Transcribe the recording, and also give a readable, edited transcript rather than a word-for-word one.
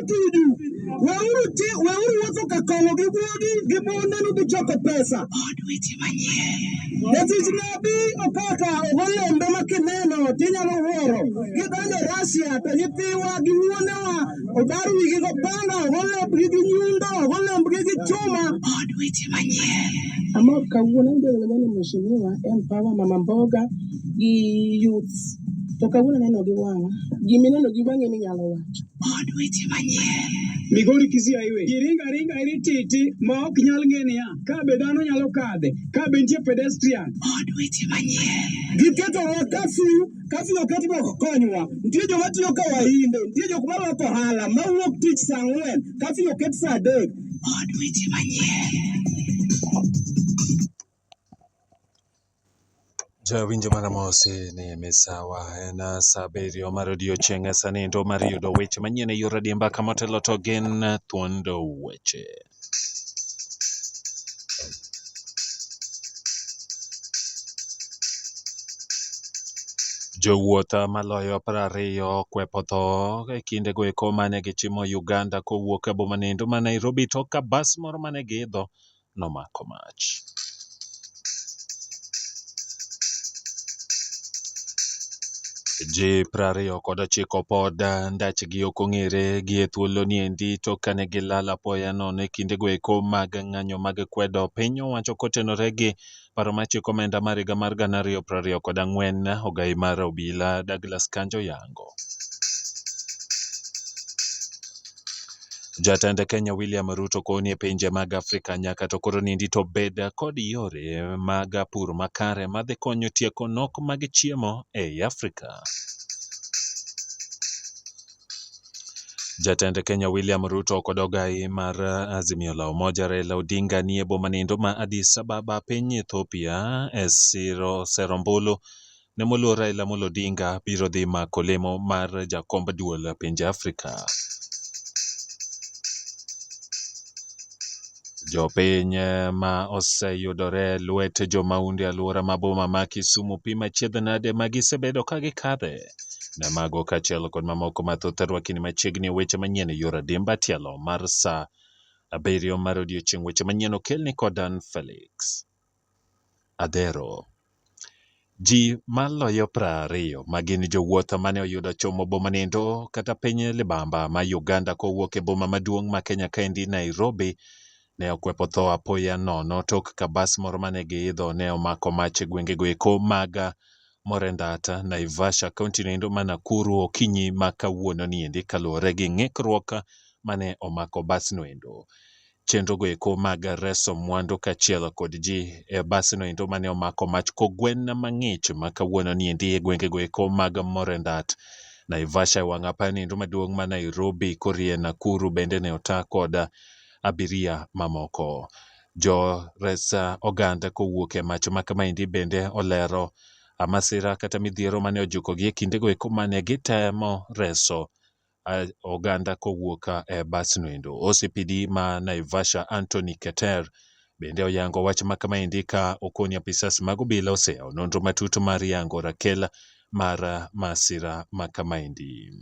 tuju. Weuru wuotho ka kongo gi buogi gi bonenu gi choko pesa. Od weche manyien. Jatich nabi opaka ogolembe makineno tinyalo wuoro. Gidonjo Russia to nyithiwa gi wuonewa obar wigi go panga ogolembgi gi nyundo ogolembgi gi chuma. Od weche manyien. Amor kawuono ndio ngani mheshimiwa empower mama mboga gi youth. To kawuono neno gi wanga. Gimineno gi wange minyalo wacho. Od weche manyien. Migori Kisii highway. Iringa irititi ma ok nyal ng'eni ya. Ka be dhano nyalo kadhe, ka be nitie pedestrian. Od weche manyien. Giketo kasi oket bo konywa. Nitie joma tiyo ka wainde, nitie jok ma rwako hala, ma wuok tich saa 4, kasi oket saa 3. Od weche manyien. Jawinjo mana mosi ni misawa en sa 7 mar odiechieng' sani ndo mar yudo weche manyien e yor adimba kama otelo to gin thuond weche. Jowuoth maloyo 20 kwepo tho e kinde go eko mane gichimo Uganda kowuok e boma nindo ma Nairobi to ka bas moro mane giidho nomako mach. Ji 29 pod ndachgi ok ong'ere gi e thuolo niendi to kane gilala apoya nono e kinde go eko mag ng'anyo mag kwedo piny owacho kotenore gi paro mar chik omenda mar higa mar 2024 ogai mar obila Douglas Kanjo yango. Jatend Kenya William Ruto koni e pinje mag Afrika nyaka to koro nindi to bed kod yore mag pur makare madhi konyo tieko nok mag chiemo e Afrika. Jatend Kenya William Ruto kod ogai mar Azimio la Umoja Raila Odinga ni e boma nindo ma Addis Ababa piny Ethiopia e sero ombulu ne moluor Raila Amolo Odinga biro dhi mako lemo mar jakomb duol pinje Afrika. Jopiny ma oseyudore lwet jomaunde alwora ma boma ma Kisumu pi machiedh nade ma gisebedo ka gikadhe. Ne mago kachiel kod mamoko mathoth rwakini machiegni weche manyien e yor adimba tielo mar sa 7 mar odiechieng' weche manyien okelni kodan Felix Adero. Ji maloyo 20 ma gin jowuoth mane oyudo chomo boma nindo kata piny libamba ma Uganda kowuok e boma maduong' ma Kenya kaendi Nairobi ne okwepo tho apoya nono tok ka bas moro mane giidho ne omako mach e gwenge go eko mag Morendata, Naivasha, kaunti nindo ma Nakuru okinyi ma kawuono niendi kaluwore gi ng'ikruok mane omako bas noendo. Chenro go eko mag reso mwandu kachiel kod ji e bas noendo mane omako mach kogwen mang'ich ma kawuono niendi e gwenge go eko mag Morendat, Naivasha e wang' apaya nindo maduong' ma Nairobi korie Nakuru bende ne ota kod abiria mamoko. Jo resa oganda kowuok e mach makamaendi bende olero masira kata midhiero mane ojukogi e kindego eko mane gitemo reso oganda kowuok e bas noendo. OCPD ma Naivasha Anthony Keter bende oyango wach makamaendi ka okoni apisas mag obila oseo nonro matut mar yango rakel mar masira makamaendi.